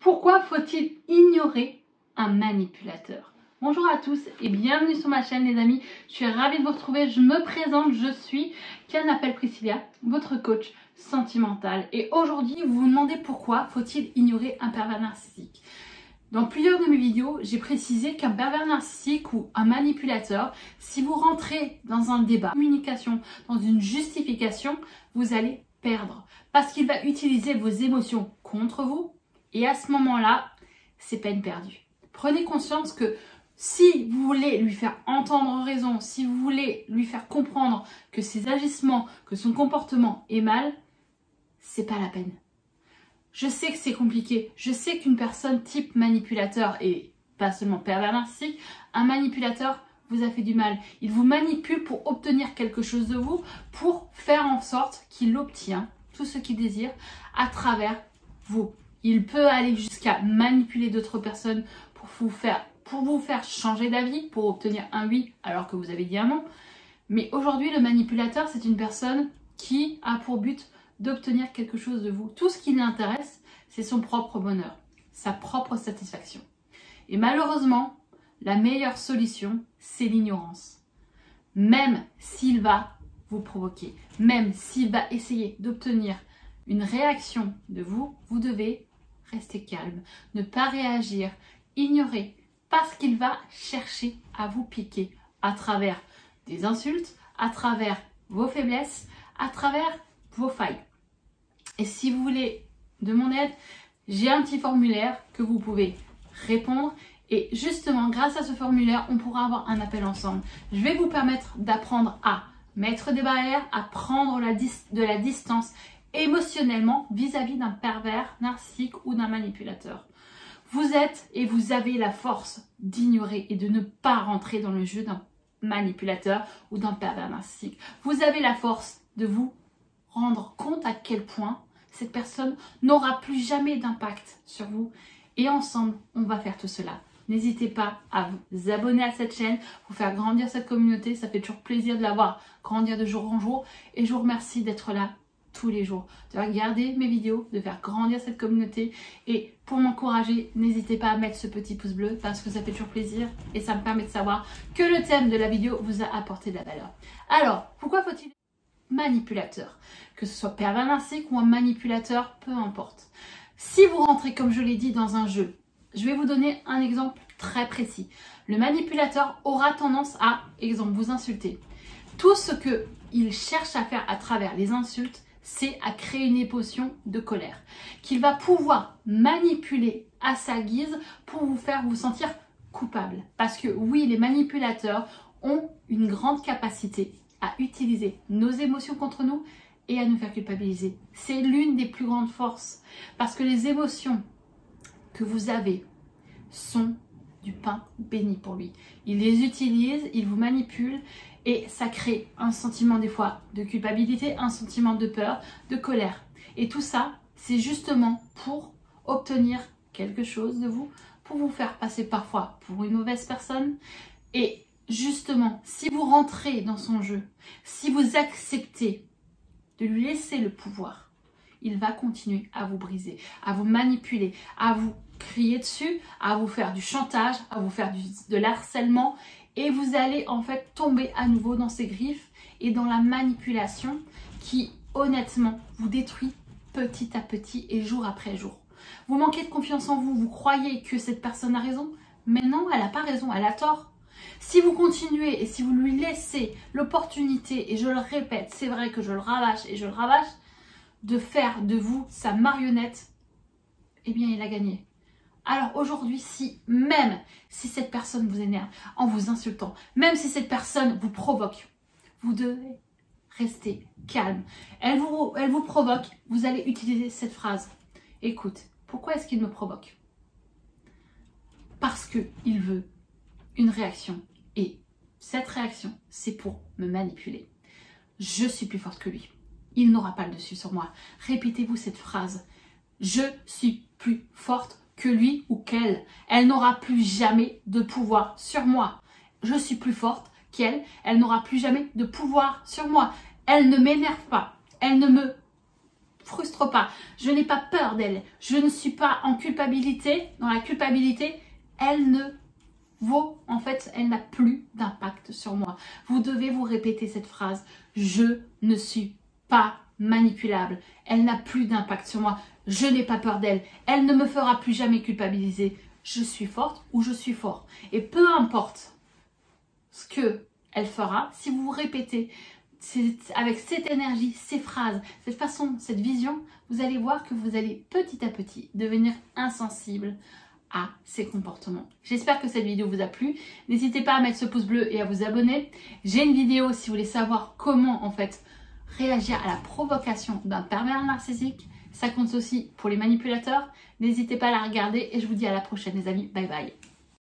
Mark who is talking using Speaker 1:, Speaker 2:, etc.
Speaker 1: Pourquoi faut-il ignorer un manipulateur? Bonjour à tous et bienvenue sur ma chaîne les amis, je suis ravie de vous retrouver, je me présente, je suis Canapel Priscilla, votre coach sentimental et aujourd'hui vous vous demandez pourquoi faut-il ignorer un pervers narcissique. Dans plusieurs de mes vidéos, j'ai précisé qu'un pervers narcissique ou un manipulateur, si vous rentrez dans un débat, une communication, dans une justification, vous allez perdre parce qu'il va utiliser vos émotions contre vous. Et à ce moment-là, c'est peine perdue. Prenez conscience que si vous voulez lui faire entendre raison, si vous voulez lui faire comprendre que ses agissements, que son comportement est mal, c'est pas la peine. Je sais que c'est compliqué. Je sais qu'une personne type manipulateur, et pas seulement pervers narcissique, un manipulateur vous a fait du mal. Il vous manipule pour obtenir quelque chose de vous, pour faire en sorte qu'il obtient tout ce qu'il désire à travers vous. Il peut aller jusqu'à manipuler d'autres personnes pour vous faire changer d'avis, pour obtenir un oui alors que vous avez dit un non. Mais aujourd'hui, le manipulateur, c'est une personne qui a pour but d'obtenir quelque chose de vous. Tout ce qui l'intéresse, c'est son propre bonheur, sa propre satisfaction. Et malheureusement, la meilleure solution, c'est l'ignorance. Même s'il va vous provoquer, même s'il va essayer d'obtenir une réaction de vous, vous devez rester calme, ne pas réagir, ignorer, parce qu'il va chercher à vous piquer à travers des insultes, à travers vos faiblesses, à travers vos failles. Et si vous voulez de mon aide, j'ai un petit formulaire que vous pouvez répondre et justement grâce à ce formulaire, on pourra avoir un appel ensemble. Je vais vous permettre d'apprendre à mettre des barrières, à prendre de la distance émotionnellement vis-à-vis d'un pervers narcissique ou d'un manipulateur. Vous êtes et vous avez la force d'ignorer et de ne pas rentrer dans le jeu d'un manipulateur ou d'un pervers narcissique. Vous avez la force de vous rendre compte à quel point cette personne n'aura plus jamais d'impact sur vous. Et ensemble, on va faire tout cela. N'hésitez pas à vous abonner à cette chaîne, pour faire grandir cette communauté. Ça fait toujours plaisir de la voir grandir de jour en jour. Et je vous remercie d'être là tous les jours, de regarder mes vidéos, de faire grandir cette communauté. Et pour m'encourager, n'hésitez pas à mettre ce petit pouce bleu parce que ça fait toujours plaisir et ça me permet de savoir que le thème de la vidéo vous a apporté de la valeur. Alors, pourquoi faut-il manipulateur? Que ce soit pervers narcissique ou un manipulateur, peu importe. Si vous rentrez, comme je l'ai dit, dans un jeu, je vais vous donner un exemple très précis. Le manipulateur aura tendance à, exemple, vous insulter. Tout ce qu'il cherche à faire à travers les insultes, c'est à créer une émotion de colère qu'il va pouvoir manipuler à sa guise pour vous faire vous sentir coupable. Parce que oui, les manipulateurs ont une grande capacité à utiliser nos émotions contre nous et à nous faire culpabiliser. C'est l'une des plus grandes forces parce que les émotions que vous avez sont du pain béni pour lui. Il les utilise, il vous manipule et ça crée un sentiment des fois de culpabilité, un sentiment de peur, de colère. Et tout ça, c'est justement pour obtenir quelque chose de vous, pour vous faire passer parfois pour une mauvaise personne. Et justement, si vous rentrez dans son jeu, si vous acceptez de lui laisser le pouvoir, il va continuer à vous briser, à vous manipuler, à vous crier dessus, à vous faire du chantage, à vous faire de l'harcèlement et vous allez en fait tomber à nouveau dans ses griffes et dans la manipulation qui honnêtement vous détruit petit à petit et jour après jour. Vous manquez de confiance en vous, vous croyez que cette personne a raison, mais non, elle n'a pas raison, elle a tort. Si vous continuez et si vous lui laissez l'opportunité, et je le répète, c'est vrai que je le rabâche et je le rabâche, de faire de vous sa marionnette, eh bien il a gagné. Alors aujourd'hui, même si cette personne vous énerve en vous insultant, même si cette personne vous provoque, vous devez rester calme. Elle vous provoque, vous allez utiliser cette phrase. Écoute, pourquoi est-ce qu'il me provoque? Parce qu'il veut une réaction. Et cette réaction, c'est pour me manipuler. Je suis plus forte que lui. Il n'aura pas le dessus sur moi. Répétez-vous cette phrase. Je suis plus forte que lui ou qu'elle. Elle n'aura plus jamais de pouvoir sur moi. Je suis plus forte qu'elle. Elle n'aura plus jamais de pouvoir sur moi. Elle ne m'énerve pas. Elle ne me frustre pas, je n'ai pas peur d'elle, je ne suis pas en culpabilité. Dans la culpabilité, elle ne vaut, en fait, elle n'a plus d'impact sur moi. Vous devez vous répéter cette phrase. Je ne suis pas manipulable. Elle n'a plus d'impact sur moi. Je n'ai pas peur d'elle. Elle ne me fera plus jamais culpabiliser. Je suis forte ou je suis fort. Et peu importe ce que elle fera, si vous vous répétez avec cette énergie, ces phrases, cette façon, cette vision, vous allez voir que vous allez petit à petit devenir insensible à ces comportements. J'espère que cette vidéo vous a plu. N'hésitez pas à mettre ce pouce bleu et à vous abonner. J'ai une vidéo si vous voulez savoir comment en fait réagir à la provocation d'un pervers narcissique. Ça compte aussi pour les manipulateurs. N'hésitez pas à la regarder et je vous dis à la prochaine les amis. Bye bye.